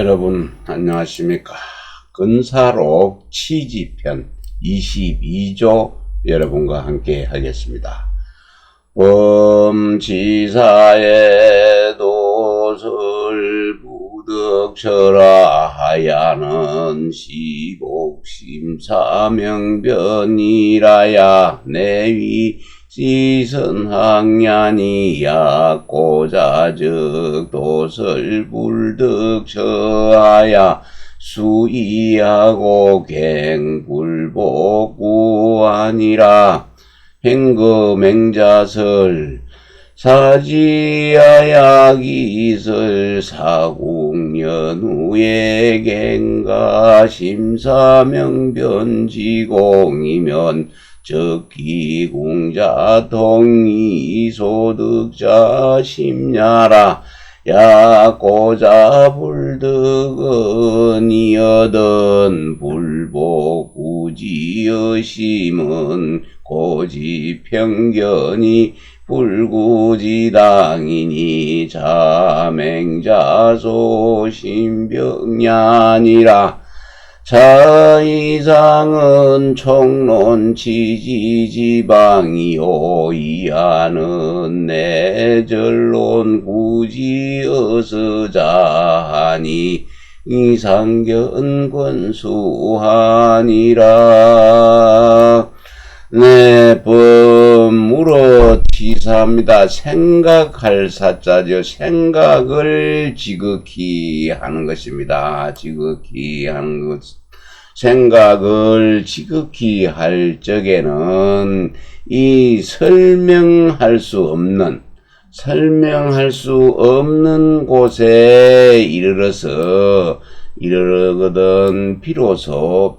여러분 안녕하십니까. 근사록 치지편 22조 여러분과 함께 하겠습니다. 범지사의 도설 부득철하 하야는 시복심사명변이라야 내위 시선학년이야 고자적 도설불득처하야 수이하고 갱불복구하니라. 행거맹자설 사지야약이설 사국년 후에 갱가 심사명변지공이면 적기공자 동의소득자 심야라. 야고자 불득은 이어든 불복구지여심은 고지평견이 불구지당이니 자맹자소신병냐니라. 자이상은 총론치지지방이요 이하는 내절론 구지어서자하니 이상견권수하니라. 네, 법물어 치사합니다. 생각할 사자죠. 생각을 지극히 하는 것입니다. 지극히 하는 것. 생각을 지극히 할 적에는 이 설명할 수 없는 곳에 이르거든 비로소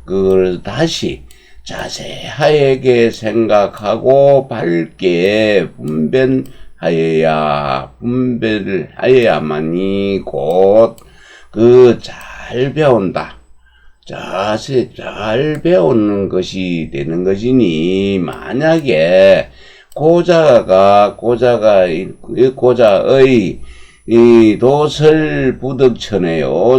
그걸 다시 자세하게 생각하고 밝게 분별을 하여야만이 곧 그 잘 배운다. 자세 잘 배우는 것이 되는 것이니, 만약에 고자의 이 도설부득천에요.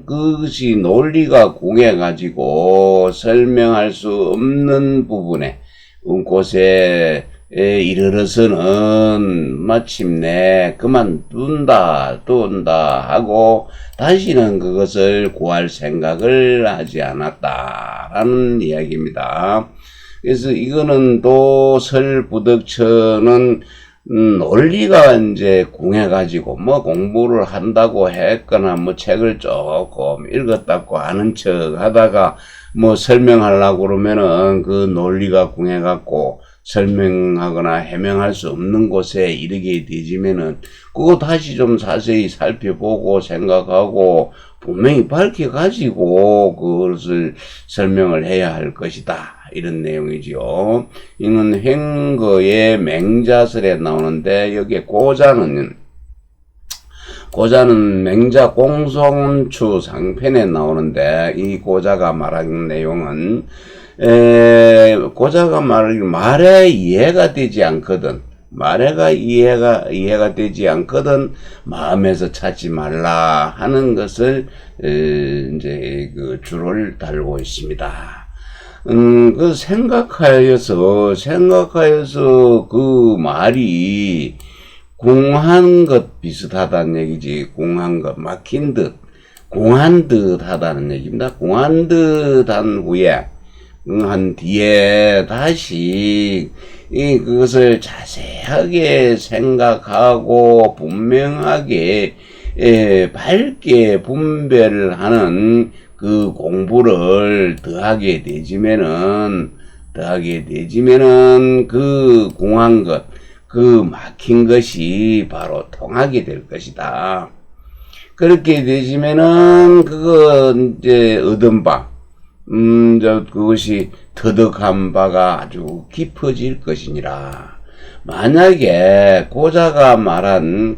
그것이 논리가 궁해가지고 설명할 수 없는 부분에 곳에 이르러서는 마침내 그만둔다 하고 다시는 그것을 구할 생각을 하지 않았다라는 이야기입니다. 그래서 이거는 도설부득천은 논리가 이제 궁해가지고 공부를 한다고 했거나 책을 조금 읽었다고 하는 척 하다가 설명하려고 그러면은 그 논리가 궁해갖고 설명하거나 해명할 수 없는 곳에 이르게 되지면은 그거 다시 좀 자세히 살펴보고 생각하고 분명히 밝혀가지고 그것을 설명을 해야 할 것이다. 이런 내용이지요. 이는 행거의 맹자설에 나오는데, 여기에 고자는 맹자 공송추 상편에 나오는데, 이 고자가 말하는 내용은 고자가 말에 이해가 되지 않거든. 말에가 이해가 되지 않거든 마음에서 찾지 말라 하는 것을 이제 그 줄을 달고 있습니다. 그 생각하여서 그 말이 궁한 것 비슷하다는 얘기지. 궁한 것, 막힌 듯, 궁한 듯 하다는 얘기입니다. 궁한 듯 한 후에, 한 뒤에 다시 그것을 자세하게 생각하고 분명하게 밝게 분별을 하는 그 공부를 더하게 되지면은 그 궁한 것, 그 막힌 것이 바로 통하게 될 것이다. 그렇게 되지면은 그거 이제 얻은 바, 그것이 터득한 바가 아주 깊어질 것이니라. 만약에 고자가 말한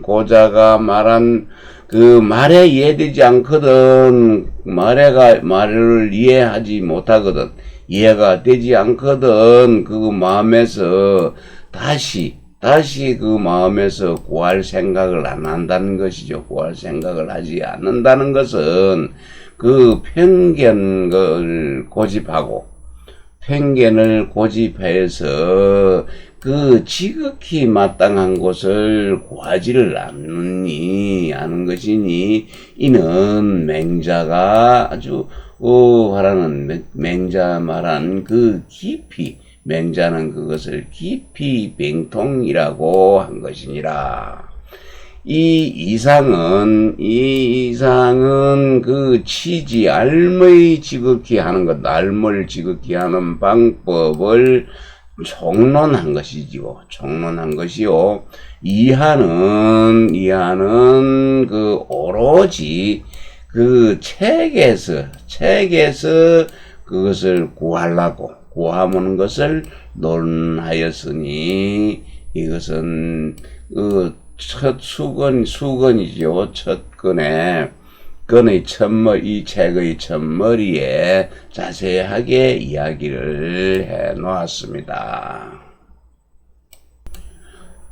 그 말에 이해되지 않거든. 말을 이해하지 못하거든. 이해가 되지 않거든. 그 마음에서 다시 다시 그 마음에서 구할 생각을 안 한다는 것이죠. 구할 생각을 하지 않는다는 것은 그 편견을 고집하고 편견을 고집해서 그 지극히 마땅한 것을 구하지를 않느니 하는 것이니 이는 맹자가 아주 말하는 맹자 말한 그 깊이 맹자는 그것을 깊이 뱅통이라고 한 것이니라. 이 이상은 그 취지 알의 지극히 하는 것, 알을 지극히 하는 방법을 총론한 것이지요. 총론한 것이요. 이하는 그 오로지 그 책에서 그것을 구하는 것을 논하였으니 이것은 그 첫 수건이죠. 첫 건의 이 책의 첫머리에 자세하게 이야기를 해 놓았습니다.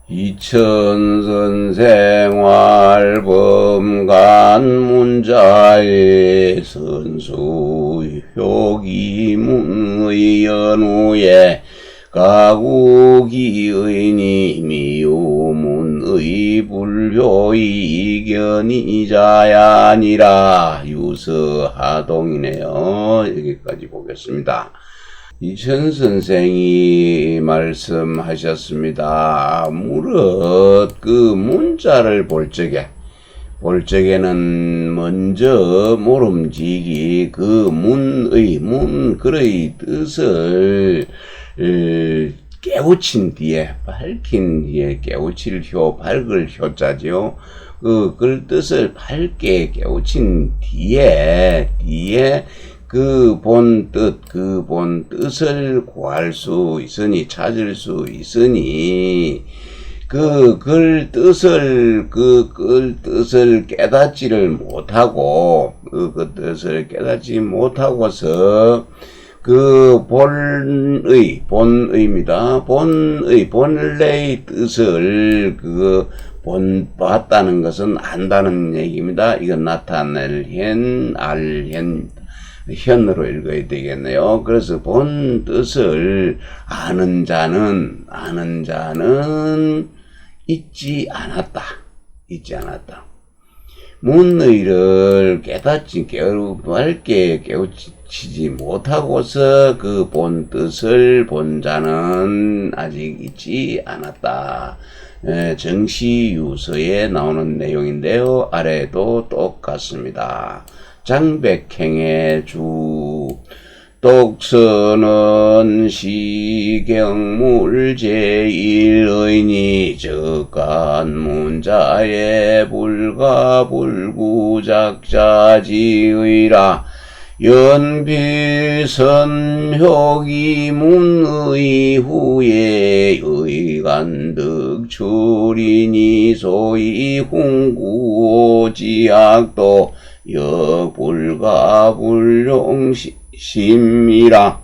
이천선생활범간 문자의 선수 효기문의 연후에 가구기의니 미우문의 불효의 이견이자야 아니라 유서하동이네요. 여기까지 보겠습니다. 이천선생이 말씀하셨습니다. 무릇 그 문자를 볼 적에는 먼저 모름지기 그 글의 뜻을 깨우친 뒤에 밝힌 뒤에 깨우칠 밝을 효자죠. 그 뜻을 밝게 깨우친 뒤에 그 본 뜻을 구할 수 있으니 찾을 수 있으니 그 글 뜻을 깨닫지를 못하고 그 뜻을 깨닫지 못하고서 그 본의입니다. 본래의 뜻을 봤다는 것은 안다는 얘기입니다. 이건 나타낼 현으로 읽어야 되겠네요. 그래서 본 뜻을 아는 자는 잊지 않았다. 문의를 밝게 깨우치지 못하고서 그 본 뜻을 본 자는 아직 잊지 않았다. 정시유서에 나오는 내용인데요. 아래도 똑같습니다. 장백행의 주 독서는 시경물 제1의니 적간 문자의 불가불구작자지의라 연비선효기 문의 후에 의간득 출이니 소위 훈구지학도 역불가불용심이라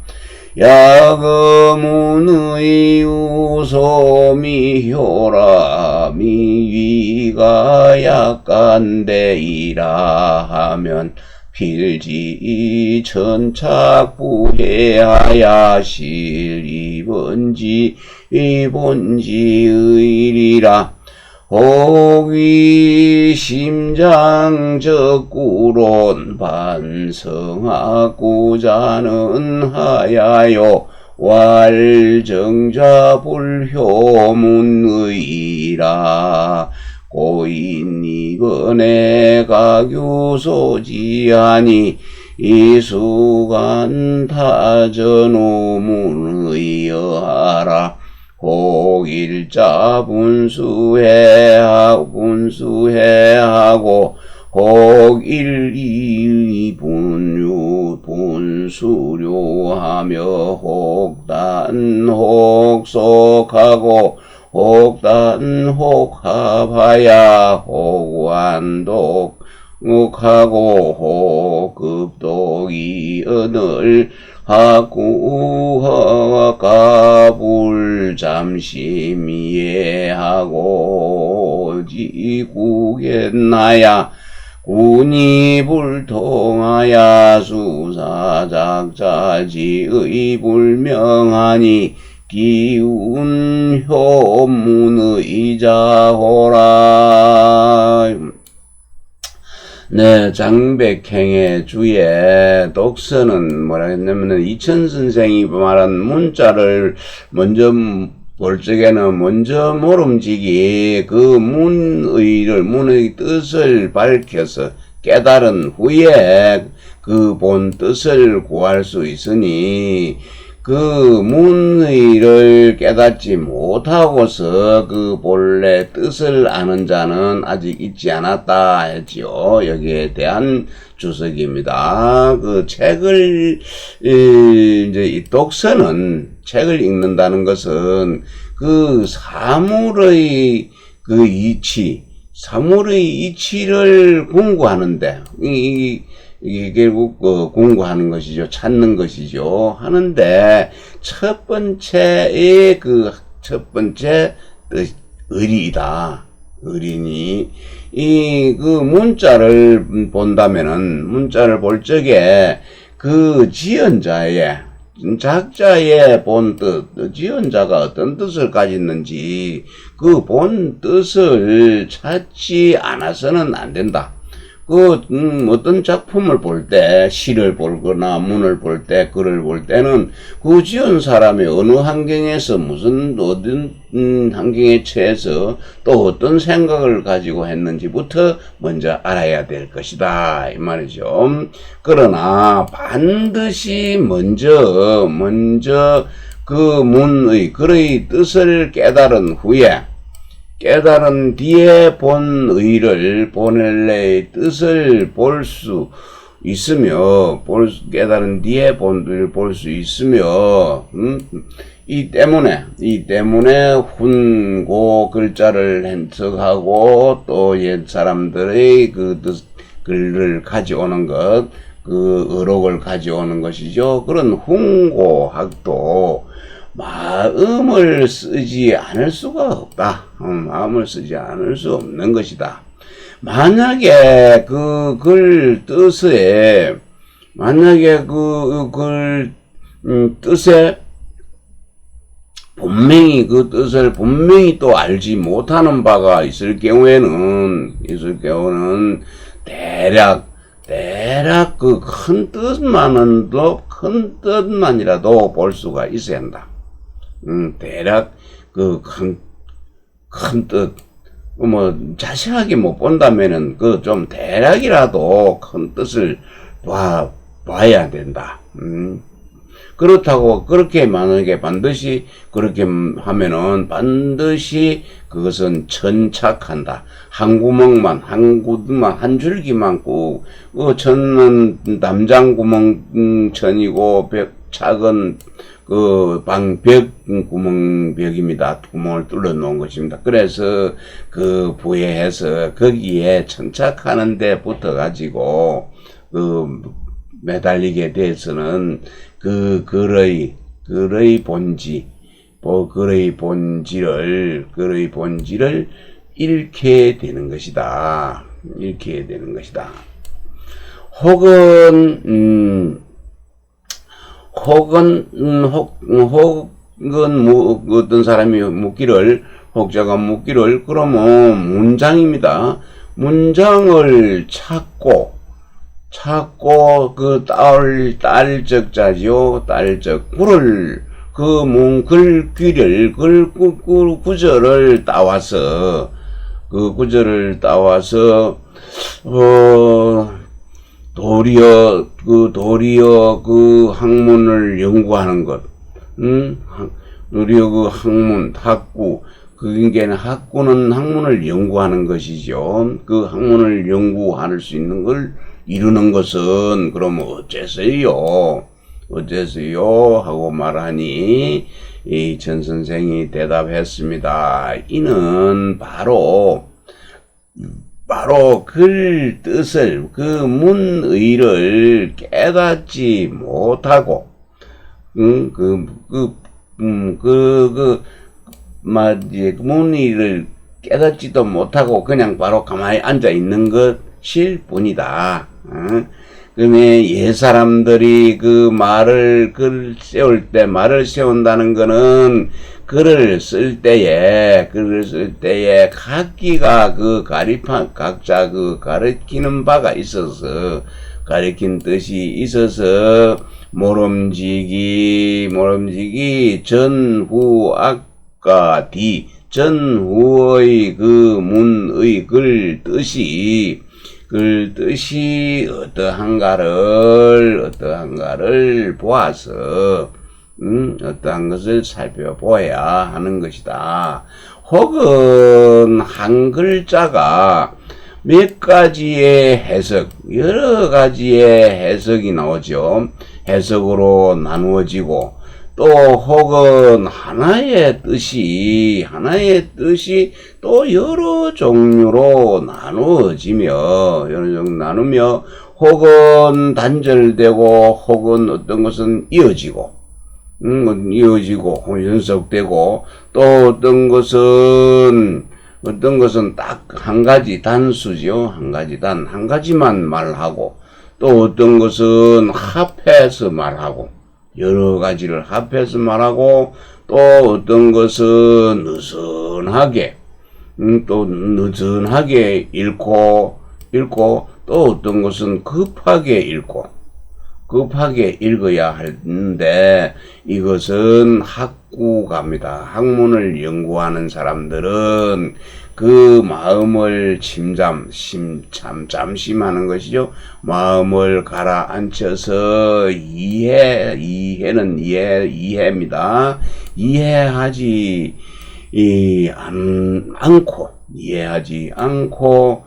야거문의 우소미효라 미위가 약간되이라 하면 필지 천착부해하야 실이본지 본지의리라 호기 심장적구론 반성하고자는 하야요 왈정자 불효문의라 고인 이번에 가교소지하니 이수간 타전우문의여하라 혹일자 분수해하고 혹일이 분수료하며 혹단혹속하고 혹단혹합하야 혹완독하고 혹급독이 언을 하구허 가불 잠시 미해하고 지국에 나야 군이 불통하야 수사작자지의 불명하니 기운 효문의 자호라. 네, 장백행의 주에 독서는 뭐라 했냐면은 이천 선생이 말한 문자를 먼저 볼 적에는 먼저 모름지기 그 문의 뜻을 밝혀서 깨달은 후에 그 본 뜻을 구할 수 있으니 그 문의를 깨닫지 못하고서 그 본래 뜻을 아는 자는 아직 있지 않았다 했지요. 여기에 대한 주석입니다. 그 책을 이제 이 독서는 책을 읽는다는 것은 그 사물의 그 이치, 사물의 이치를 공부하는데 이게 결국 공부하는 것이죠. 찾는 것이죠. 하는데 첫 번째 의리이다. 의리니 이 그 문자를 본다면은 문자를 볼 적에 그 지연자의 작자의 본 뜻, 지연자가 어떤 뜻을 가졌는지 그 본 뜻을 찾지 않아서는 안 된다. 어떤 작품을 볼 때, 시를 보거나 문을 볼 때, 글을 볼 때는 그 지은 사람이 어느 환경에서 어떤 환경에 처해서 또 어떤 생각을 가지고 했는지부터 먼저 알아야 될 것이다. 이 말이죠. 그러나 반드시 먼저 그 문의, 글의 뜻을 깨달은 뒤에 본의를 본래의 뜻을 볼 수 있으며 깨달은 뒤에 본의를 볼 수 있으며 이 때문에 훈고 글자를 해석하고 또 옛 사람들의 그 뜻 글을 가져오는 것 그 의록을 가져오는 것이죠. 그런 훈고학도 마음을 쓰지 않을 수가 없다. 마음을 쓰지 않을 수 없는 것이다. 만약에 그 글 뜻에, 뜻에 그 뜻을 분명히 또 알지 못하는 바가 있을 경우에는 대략 그 큰 뜻만이라도 볼 수가 있어야 한다. 대략 그 큰 뜻, 자세하게 못 본다면은 좀 대략이라도 큰 뜻을 봐야 된다. 그렇다고 그렇게 만약에 반드시 그렇게 하면은 반드시 그것은 천착한다. 한 줄기만 꾹 천은 담장구멍 천이고 작은 벽입니다. 구멍을 뚫어 놓은 것입니다. 그래서 부여해서 거기에 천착하는 데 붙어 가지고 매달리게 돼서는 글의 본질을 잃게 되는 것이다. 혹은 어떤 사람이 혹자가 묻기를 그러면 문장입니다. 문장을 찾고 그 딸적자지요. 딸적 구절을 따와서 도리어 그 학문을 연구하는 것. 도리어 그 학구는 학문을 연구하는 것이죠. 그 학문을 연구할 수 있는 걸 이루는 것은 그러면 어째서요 하고 말하니 이 전 선생이 대답했습니다. 이는 바로 글 뜻을 그 문의를 깨닫지 못하고 이제 문의를 깨닫지도 못하고 그냥 바로 가만히 앉아 있는 것일 뿐이다. 그러면 옛사람들이 그 글 세운다는 거는 글을 쓸 때에 각기가 각자 가르치는 바가 있어서, 가르친 뜻이 있어서, 모름지기, 전후, 앞과 뒤, 전후의 문의 글 뜻이 어떠한가를 보아서, 어떠한 것을 살펴보아야 하는 것이다. 혹은 한 글자가 몇 가지의 해석, 여러 가지의 해석이 나오죠. 해석으로 나누어지고, 또 혹은 하나의 뜻이 또 여러 종류로 나누어지며, 혹은 단절되고, 혹은 어떤 것은 이어지고, 연속되고, 또 어떤 것은 딱 한 가지 단수죠. 한 가지만 말하고, 또 어떤 것은 합해서 말하고, 여러 가지를 합해서 말하고, 또 어떤 것은 느슨하게 읽고, 또 어떤 것은 급하게 읽어야 하는데, 이것은 학구갑니다. 학문을 연구하는 사람들은 그 마음을 잠심하는 것이죠. 마음을 가라앉혀서 이해입니다. 이해하지 않고,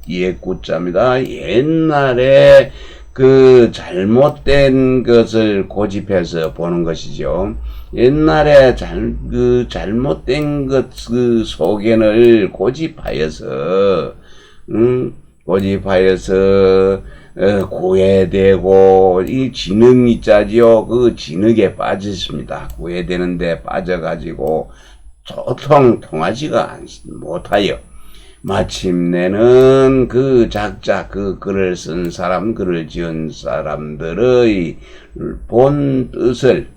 옛구자입니다. 옛날에 잘못된 것을 고집해서 보는 것이죠. 옛날에 잘못된 것 소견을 고집하여서 구애되고, 이 진흥이 짜지요. 그 진흙에 빠졌습니다. 구애되는데 빠져가지고 통하지가 못하여, 마침내는 글을 쓴 사람, 글을 지은 사람들의 본 뜻을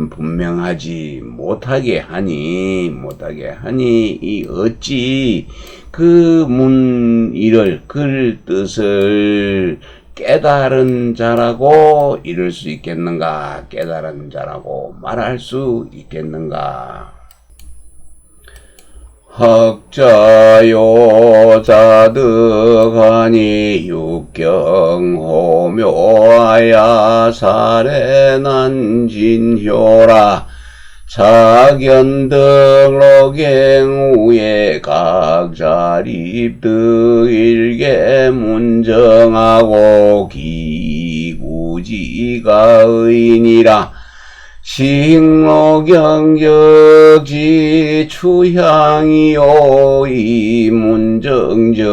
분명하지 못하게 하니, 어찌 글 뜻을 깨달은 자라고 이룰 수 있겠는가? 깨달은 자라고 말할 수 있겠는가? 학자요 자득하니 육경호묘하야 사례난진효라 자견등록행후에 각자립득 일개 문정하고 기구지가 의인이라 식로경적지 추향이요 이문정적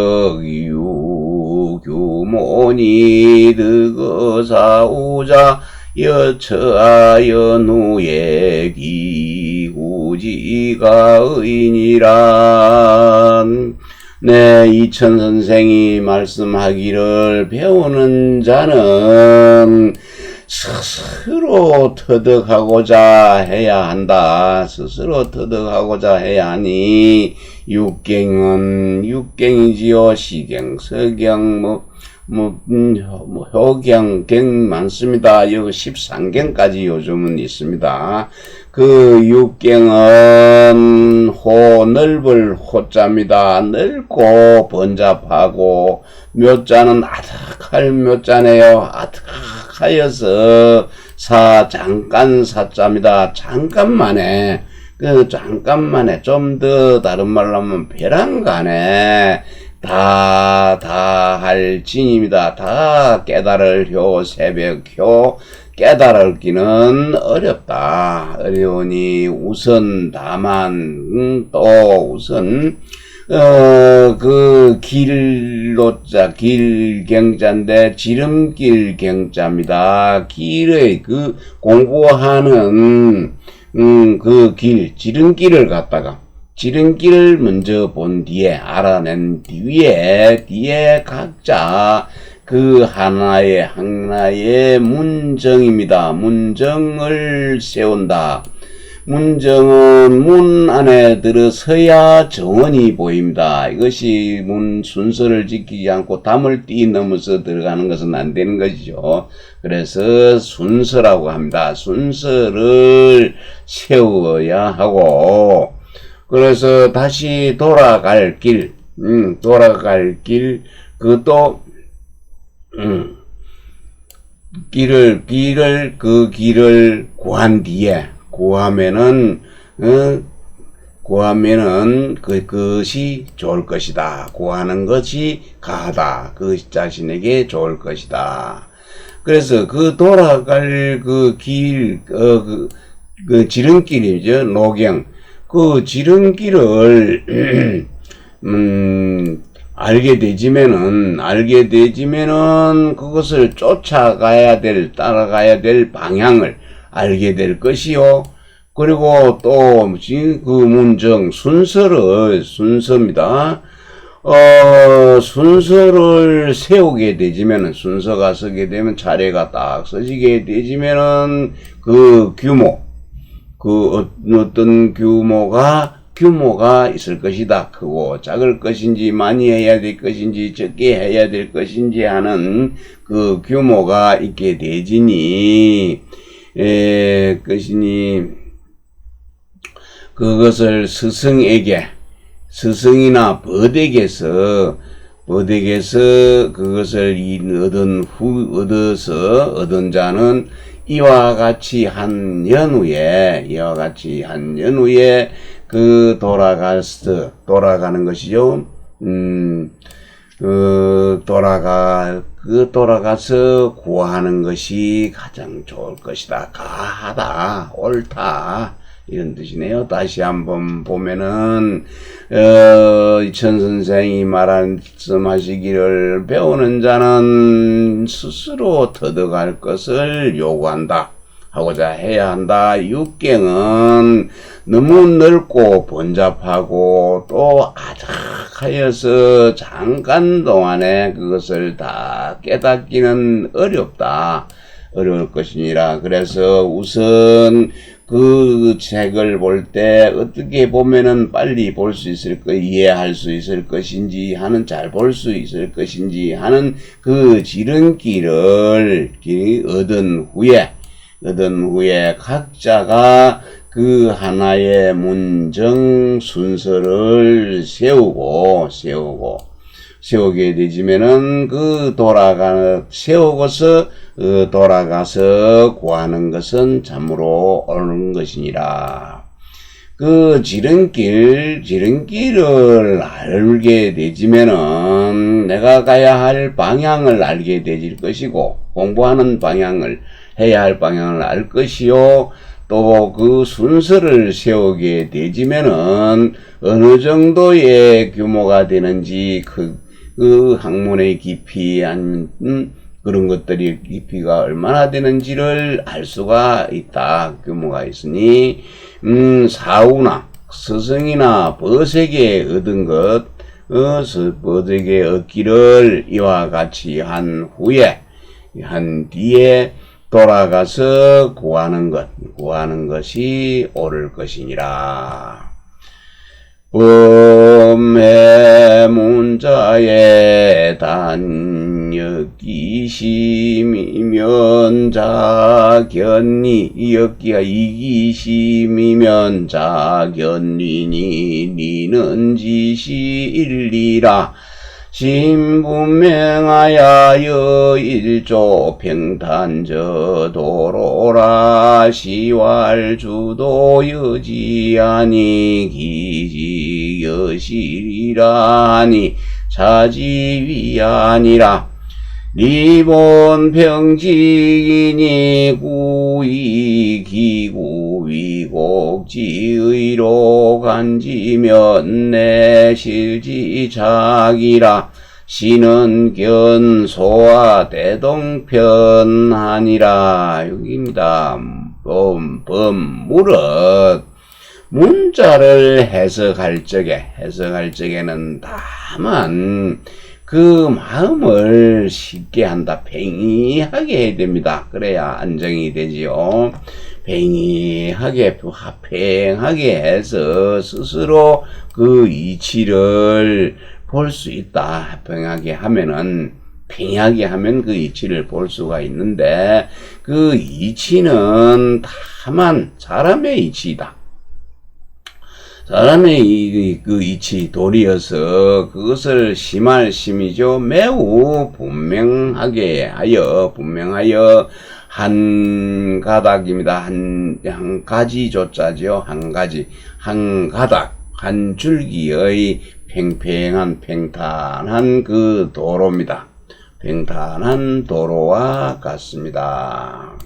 유규모니 득어사우자 여처하여 누에 기구지가 의인이라. 네, 이천 선생이 말씀하기를 배우는 자는 스스로 터득하고자 해야 한다. 스스로 터득하고자 해야 하니, 육경이지요. 시경, 서경, 효경, 경 많습니다. 여기 13경까지 요즘은 있습니다. 그 육경은 넓을 호자입니다. 넓고 번잡하고, 묘자는 아득할 묘자네요. 아득하여서 잠깐 사자입니다. 잠깐만에, 좀 더 다른 말로 하면 벼랑간에 다 할 진입니다. 다 깨달을효, 새벽효, 깨달을기는 어렵다. 어려우니 우선 그 길로자, 길경자인데 지름길 경자입니다. 길의 그 공부하는 그 길, 지름길을 갖다가 지름길을 먼저 본 뒤에 알아낸 뒤에 각자 그 하나의 문정입니다. 문정을 세운다. 문정은 문 안에 들어서야 정원이 보입니다. 이것이 문 순서를 지키지 않고 담을 뛰어넘어서 들어가는 것은 안 되는 것이죠. 그래서 순서라고 합니다. 순서를 세워야 하고, 그래서 다시 돌아갈 길, 그것도, 그 길을 구한 뒤에, 구하면은 그것이 좋을 것이다. 구하는 것이 가하다. 그 자신에게 좋을 것이다. 그래서 그 돌아갈 그 길, 그 지름길이죠. 노경. 그 지름길을, 알게 되지면은 그것을 따라가야 될 방향을 알게 될 것이요. 그리고 또 그 문정 순서입니다. 순서를 세우게 되지면은, 순서가 서게 되면, 차례가 딱 서지게 되지면은 그 규모, 그 어떤 규모가 있을 것이다. 크고 작을 것인지, 많이 해야 될 것인지, 적게 해야 될 것인지 하는 그 규모가 있게 되지니, 그것을 스승이나 벗에게서 그것을 얻은 자는 이와 같이 한 연후에 그 돌아가는 것이죠. 돌아가서 구하는 것이 가장 좋을 것이다. 가하다, 옳다. 이런 뜻이네요. 다시 한번 보면은, 천선생이 말씀하시기를, 배우는 자는 스스로 터득할 것을 요구한다. 하고자 해야 한다. 육경은 너무 넓고 번잡하고 또 아작하여서 잠깐 동안에 그것을 다 깨닫기는 어려울 것이니라. 그래서 우선 그 책을 볼 때 어떻게 보면은 빨리 볼 수 있을 이해할 수 있을 것인지 하는, 잘 볼 수 있을 것인지 하는 그 지름길을 얻은 후에 각자가 그 하나의 문정 순서를 세우게 되지면은 돌아가서 구하는 것은 참으로 옳은 것이니라. 그 지름길을 알게 되지면은 내가 가야 할 방향을 알게 되질 것이고, 공부하는 방향을, 해야 할 방향을 알 것이요. 또 그 순서를 세우게 되지면은 어느 정도의 규모가 되는지, 그 학문의 깊이, 아니면 그런 것들이 깊이가 얼마나 되는지를 알 수가 있다. 규모가 있으니, 사후나 스승이나 벗에게 얻은 것, 벗에게 얻기를 이와 같이 한 뒤에 돌아가서 구하는 것이 옳을 것이니라. 범해문자의 단역기심이면 자견리, 역기가 이기심이면 자견리니 니는 지시일리라. 신분명하여 일조 평탄저 도로라. 시왈주도 여지아니 기지 여실이라니 사지위아니라. 리본 평지이니 기구이 기구 위곡지의로 간지면 내실지 자기라 시는 견소와 대동편하니라. 여기입니다. 무릇 문자를 해석할 적에는 다만 그 마음을 쉽게 한다. 팽이하게 해야 됩니다. 그래야 안정이 되지요. 팽이하게, 화팽하게 해서 스스로 그 이치를 볼 수 있다. 팽이하게 하면 그 이치를 볼 수가 있는데, 그 이치는 다만 사람의 이치이다. 사람의 그 이치 도리여서 그것을 심할 심이죠. 매우 분명하게 하여 한 가닥입니다. 한 가지 조자죠. 한 가닥, 한 줄기의 팽팽한 그 도로입니다. 팽탄한 도로와 같습니다.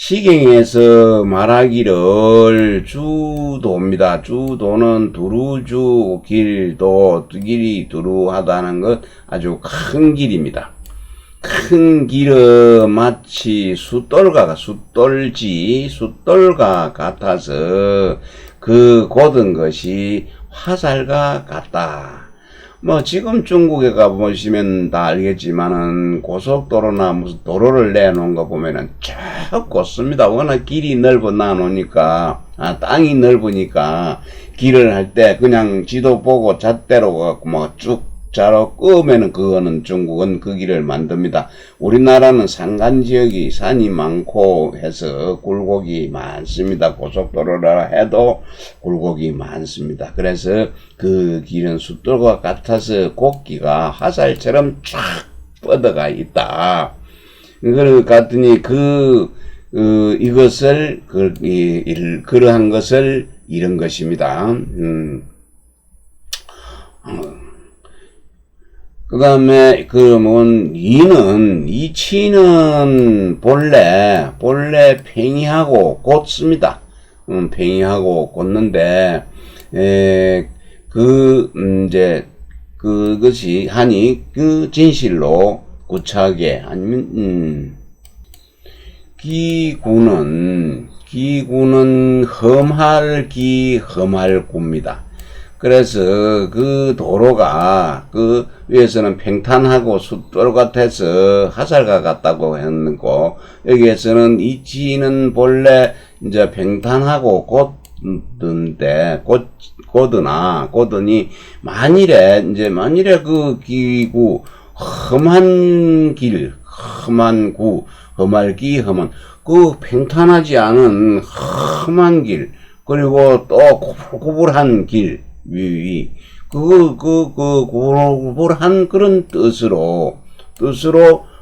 시경에서 말하기를 주도입니다. 주도는 두루주 길이 두루하다는 것 아주 큰 길입니다. 큰 길은 마치 숫돌과 같아서 그 곧은 것이 화살과 같다. 지금 중국에 가보시면 다 알겠지만은, 고속도로나 무슨 도로를 내놓은 거 보면은 쭉 곧습니다. 워낙 길이 넓어놔놓으니까, 땅이 넓으니까, 길을 할 때 그냥 지도 보고 잣대로 가고 쭉 자로 끄면은 그거는 중국은 그 길을 만듭니다. 우리나라는 산간지역이 산이 많고 해서 굴곡이 많습니다. 고속도로라 해도 굴곡이 많습니다. 그래서 그 길은 숫돌과 같아서 곡기가 화살처럼 쫙 뻗어가 있다. 그걸 같으니 이것을 그러한 것을 이런 것입니다. 그 다음에, 이치는 본래 팽이하고 곧습니다. 팽이하고 곧는데, 그것이 하니, 그 진실로 구차하게, 아니면, 기구는 험할 구입니다. 그래서 그 도로가 그 위에서는 팽탄하고 숫돌 같아서 화살과 같다고 했고, 여기에서는 이치는 본래 이제 팽탄하고 곧으니 만일에 그 기구 험한 그 팽탄하지 않은 험한 길, 그리고 또 구불한 길 구불한 그런 뜻으로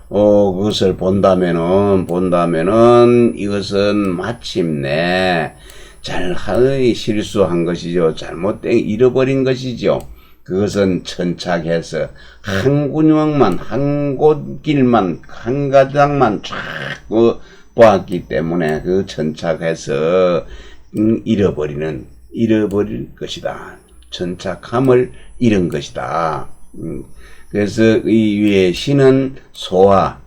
그것을 본다면은 이것은 마침내 실수한 것이죠. 잃어버린 것이죠. 그것은 천착해서 한 구멍만, 한 곳길만, 한 가닥만 쫙 보았기 때문에 그 천착해서 잃어버릴 것이다. 천착함을 잃은 것이다. 그래서 이 위에 시는 소와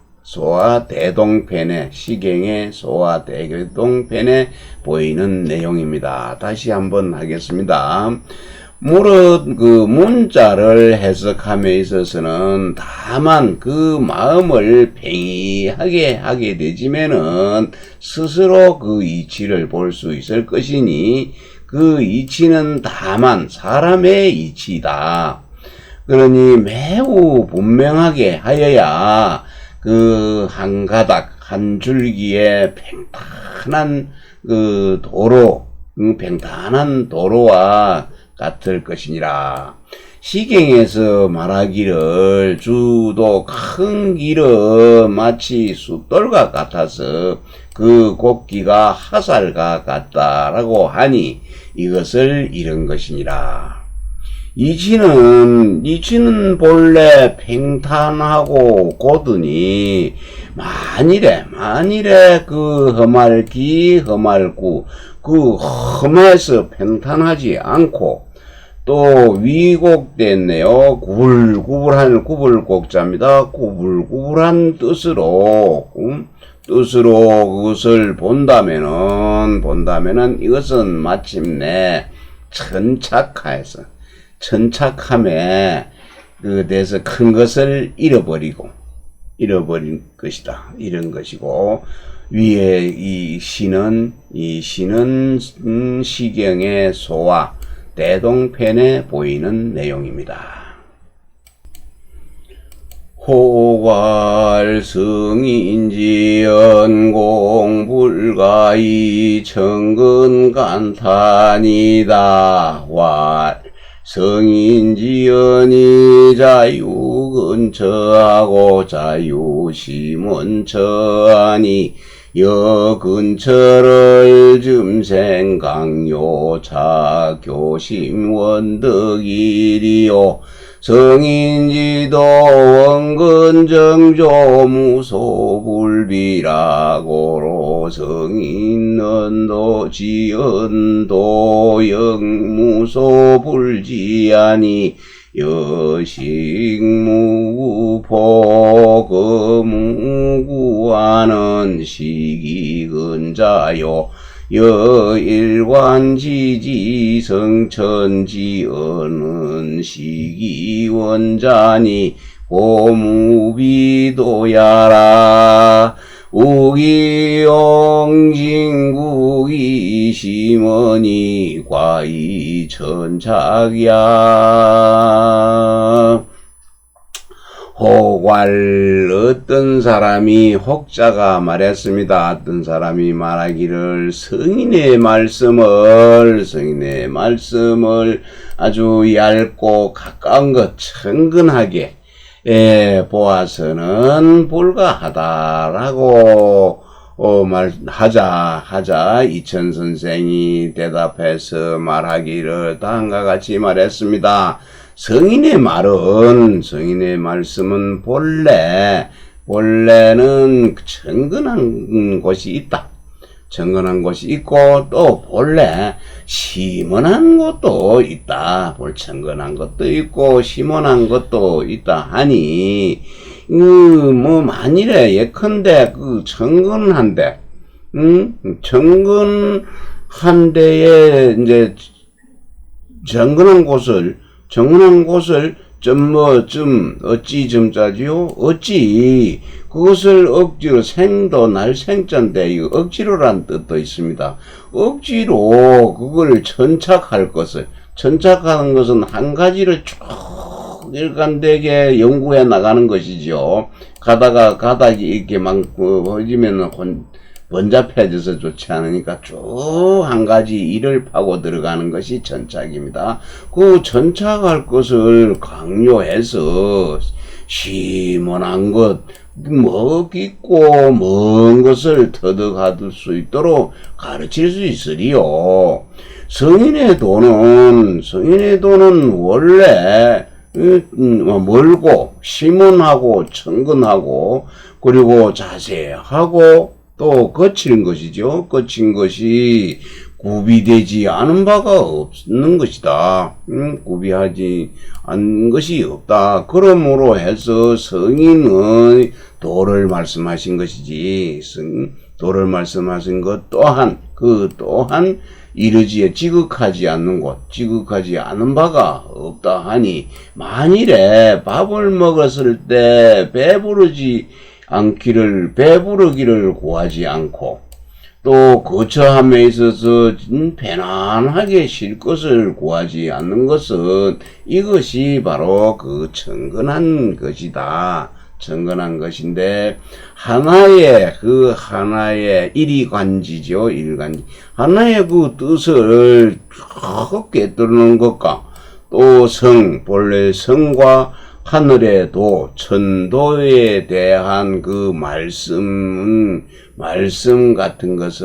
대동편에, 시경의 소와 대동편에 보이는 내용입니다. 다시 한번 하겠습니다. 무릇 그 문자를 해석함에 있어서는 다만 그 마음을 팽이하게 하게 되지면은 스스로 그 이치를 볼 수 있을 것이니, 그 이치는 다만 사람의 이치이다. 그러니 매우 분명하게 하여야 그 한 가닥, 한 줄기의 팽탄한 그 도로, 팽탄한 도로와 같을 것이니라. 시경에서 말하기를 주도 큰 길은 마치 숫돌과 같아서 그 곡기가 화살과 같다라고 하니 이것을 잃은 것이니라. 이치는 본래 평탄하고 고드니, 만일에 그 험할구, 그 험해서 평탄하지 않고, 또 위곡됐네요. 구불곡자입니다. 구불구불한 뜻으로 그것을 본다면은 이것은 마침내 천착함에 그 대해서 큰 것을 잃어버린 것이다. 이런 것이고, 위에 이 시는 시경의 소와 대동편에 보이는 내용입니다. 호괄승인지연공불가이 청근간탄이다. 성인지연이 자유근처하고 자유심원처하니 여근처를 즘생강요 자교심원덕일이요 성인지도 원근정조 무소불비라고로 성인언도 지언도 영무소불지하니 여식무포거무구하는 시기근자요 여일관지지성천지어는 시기원자니 고무비도야라 우기용진국이심원이 과이천착이야. 호괄 어떤 사람이 혹자가 말했습니다. 어떤 사람이 말하기를 성인의 말씀을 아주 얇고 가까운 것 천근하게 보아서는 불가하다라고 하자 이천 선생이 대답해서 말하기를 다음과 같이 말했습니다. 성인의 말씀은 본래는 정근한 곳이 있다. 정근한 곳이 있고, 또 본래 심원한 것도 있다. 정근한 것도 있고, 심원한 것도 있다 하니, 만일에 예컨대, 정근한 데에, 이제, 정근한 곳을 어찌 그것을 억지로 생도 날생자인데 이 억지로란 뜻도 있습니다. 억지로 그걸 천착하는 것은 한 가지를 쭉 일관되게 연구해 나가는 것이죠. 가닥이 이렇게 막 허지면은 번잡해져서 좋지 않으니까 쭉 한 가지 일을 파고 들어가는 것이 천착입니다. 그 천착할 것을 강요해서 시원한 것, 깊고 먼 것을 터득할 수 있도록 가르칠 수 있으리요. 성인의 도는 원래 멀고 심원하고 청근하고 그리고 자세하고 또 거친 것이죠. 거친 것이 구비되지 않은 바가 없는 것이다. 구비하지 않은 것이 없다. 그러므로 해서 성인의 도를 말씀하신 것이지. 도를 말씀하신 것 또한 이르지에 지극하지 않는 바가 없다 하니 만일에 밥을 먹었을 때 배부르기를 구하지 않고 또 거처함에 있어서 편안하게 쉴 것을 구하지 않는 것은 이것이 바로 그 정근한 것이다. 정근한 것인데 하나의 일이관지죠. 일관지. 하나의 그 뜻을 쭉 깨뜨리는 것과 또 본래 성과 하늘의 도, 천도에 대한 그 말씀 같은 것이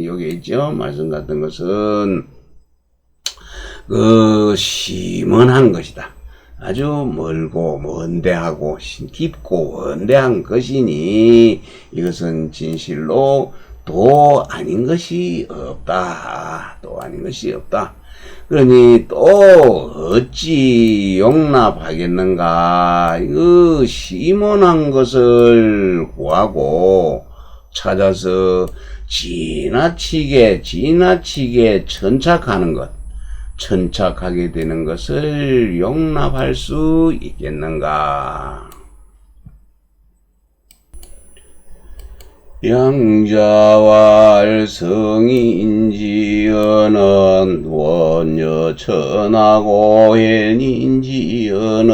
여기 있죠. 말씀 같은 것은 시원한 것이다. 아주 멀고 먼데하고 깊고 원대한 것이니 이것은 진실로 도 아닌 것이 없다. 도 아닌 것이 없다. 그러니 또 어찌 용납하겠는가? 이거 시원한 것을 구하고 찾아서 지나치게 천착하는 것, 천착하게 되는 것을 용납할 수 있겠는가? 양자왈성인지어는 원여천하고 헨인지어는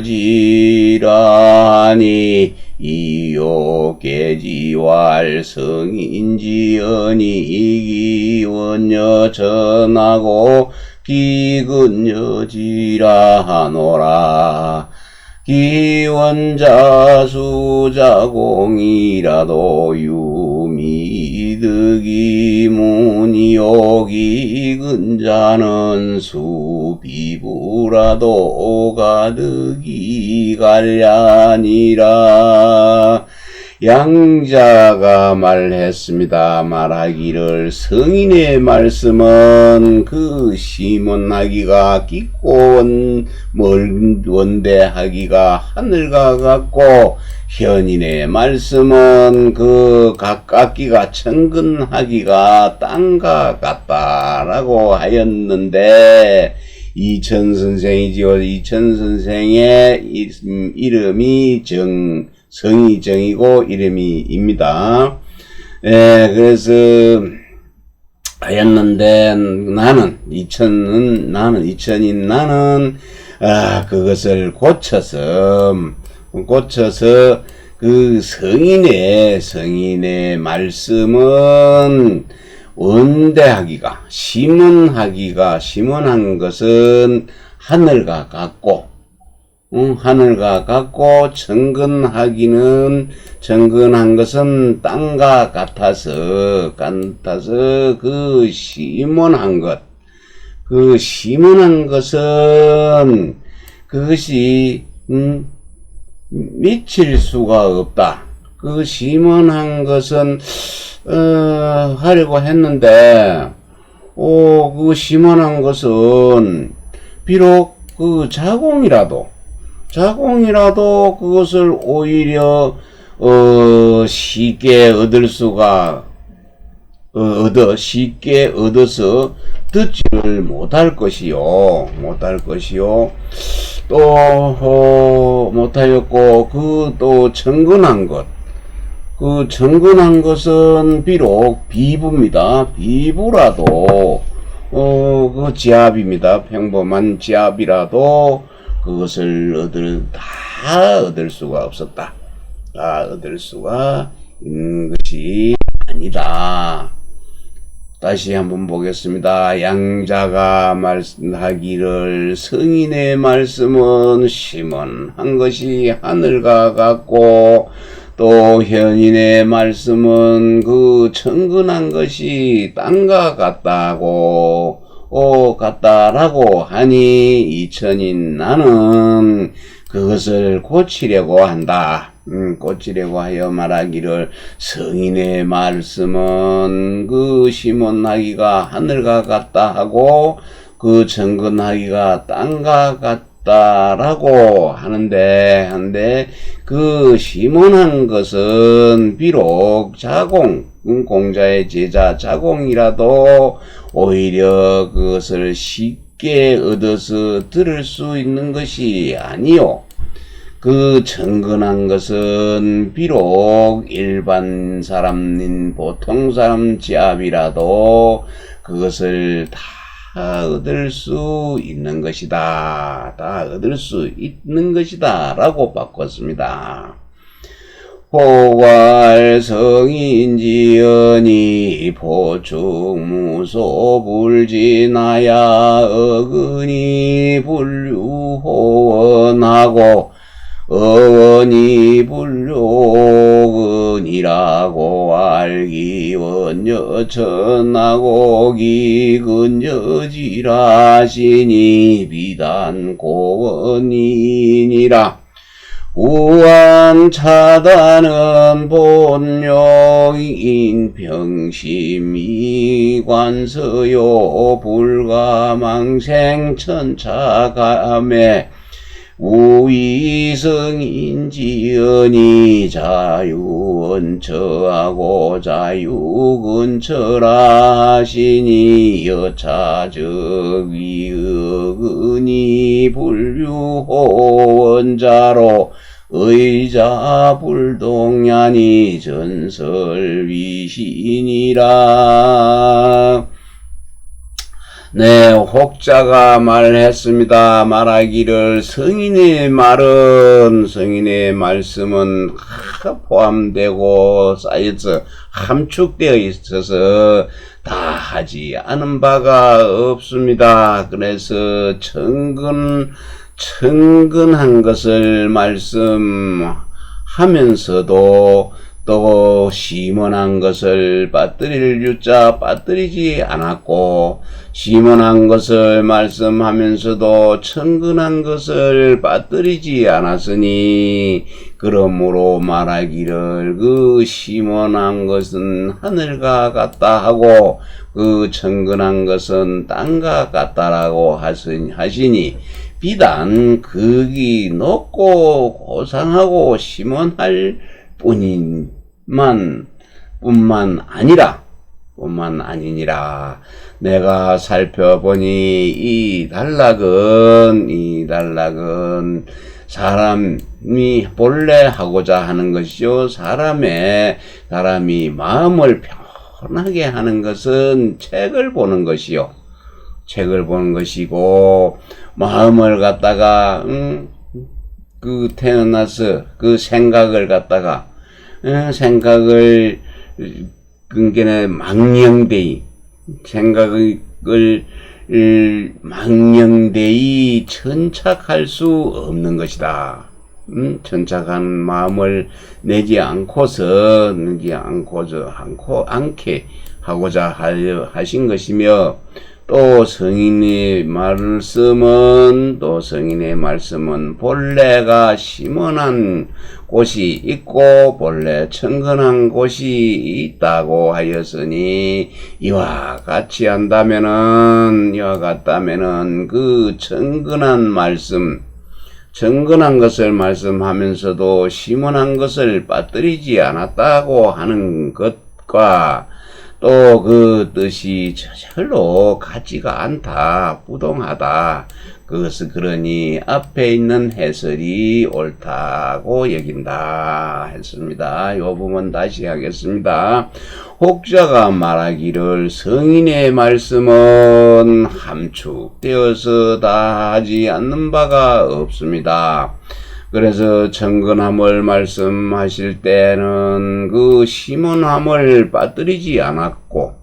근여지라니 이욕계지왈성인지어니 이기원여천하고 기근여지라 하노라. 기원자수자공이라도 유미득이 문이욕이 근자는 수비부라도 가득이 갈려니라. 양자가 말했습니다. 말하기를 성인의 말씀은 그 심원하기가 깊고 원대하기가 하늘과 같고 현인의 말씀은 그 가깝기가 천근하기가 땅과 같다라고 하였는데 이천선생이지요. 이천선생의 이름이 성이 정이고 이름이입니다. 그래서 하였는데 나는 그것을 고쳐서 그 성인의 말씀은 원대하기가 심원한 것은 하늘과 같고 정근한 것은 땅과 같아서 그 심원한 것은 그것이 미칠 수가 없다. 그 심원한 것은 하려고 했는데 그 심원한 것은 비록 그 자공이라도 그것을 오히려 쉽게 얻어서 듣지를 못할 것이요. 또 못하였고 또 정근한 것은 비록 비부입니다. 비부라도 그 지압입니다. 평범한 지압이라도 그것을 다 얻을 수가 없었다. 다 얻을 수가 있는 것이 아니다. 다시 한번 보겠습니다. 양자가 말씀하기를 성인의 말씀은 심원한 것이 하늘과 같고 또 현인의 말씀은 그 천근한 것이 땅과 같다라고 하니 이천인 나는 그것을 고치려고 한다. 고치려고 하여 말하기를 성인의 말씀은 그 심원하기가 하늘과 같다 하고 그 정근하기가 땅과 같다라고 하는데 그 심원한 것은 비록 공자의 제자 자공이라도 오히려 그것을 쉽게 얻어서 들을 수 있는 것이 아니요. 그 정근한 것은 비록 일반 사람인 보통 사람 지압이라도 그것을 다 얻을 수 있는 것이다. 라고 바꿨습니다. 호괄성인지연이 포충무소불진하야 어근이 불유호원하고 어원이 불욕은이라고 알기 원여 천하고 기근여지라시니 비단 고원이니라. 우한 차단은 본욕인 병심이 관서요 불가망생 천차감에 우이성인지연이 자유원처하고 자유근처라시니 여차적 위의근이 불유호원자로 의자불동야니 전설위신이라. 네, 혹자가 말했습니다. 말하기를 성인의 말씀은 포함되고 쌓여서 함축되어 있어서 다 하지 않은 바가 없습니다. 그래서 천근한 것을 말씀하면서도 또 시원한 것을 빠뜨리지 않았고, 시원한 것을 말씀하면서도 천근한 것을 빠뜨리지 않았으니, 그러므로 말하기를 그 시원한 것은 하늘과 같다 하고 그 천근한 것은 땅과 같다라고 하시니, 비단 극이 높고 고상하고 시원할 뿐만 아니니라. 내가 살펴보니 이 단락은 사람이 본래 하고자 하는 것이요, 사람이 마음을 편하게 하는 것은 책을 보는 것이요, 책을 보는 것이고, 마음을 갖다가 태어나서 그 생각을 갖다가 그게는 망령되이 천착할 수 없는 것이다. 천착한 마음을 내지 않게 하고자 하신 것이며, 또 성인의 말씀은 본래가 심원한 곳이 있고 본래 천근한 곳이 있다고 하였으니, 이와 같다면은 그 천근한 것을 말씀하면서도 심원한 것을 빠뜨리지 않았다고 하는 것과 또 그 뜻이 절로 같지가 않다, 부동하다. 그것은 그러니 앞에 있는 해설이 옳다고 여긴다 했습니다. 이 부분 다시 하겠습니다. 혹자가 말하기를 성인의 말씀은 함축되어서 다 하지 않는 바가 없습니다. 그래서 천근함을 말씀하실 때는 그 심원함을 빠뜨리지 않았고,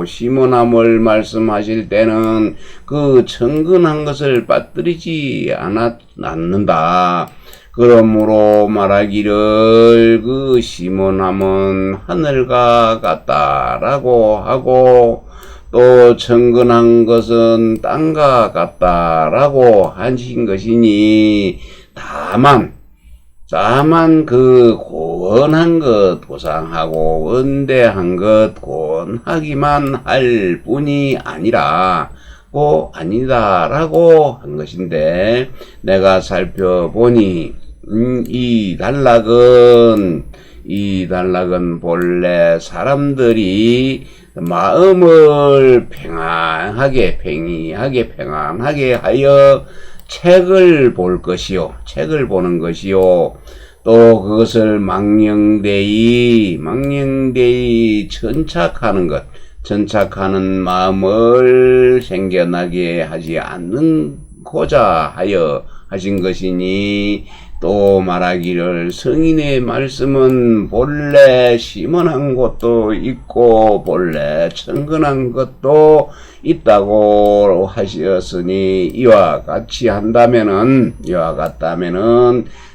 심원함을 말씀하실 때는 그 천근한 것을 빠뜨리지 않는다. 그러므로 말하기를 그 심원함은 하늘과 같다라고 하고, 또 천근한 것은 땅과 같다라고 하신 것이니, 다만 그 고원한 것 고상하고 원대한 것 고원하기만 할 뿐이 아니다라고 한 것인데, 내가 살펴보니 이 단락은 본래 사람들이 마음을 평안하게 하여 책을 보는 것이요, 또 그것을 망령되이 천착하는 마음을 생겨나게 하지 않고자 하여 하신 것이니, 또 말하기를 성인의 말씀은 본래 시문한 것도 있고 본래 천근한 것도 있다고 하셨으니 이와 같다면은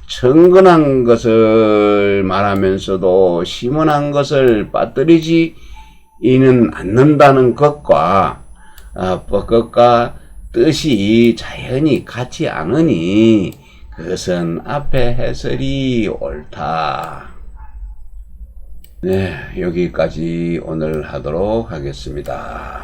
천근한 것을 말하면서도 시문한 것을 빠뜨리지는 않는다는 것과 뜻이 자연히 같지 않으니 그것은 앞에 해설이 옳다. 네, 여기까지 오늘 하도록 하겠습니다.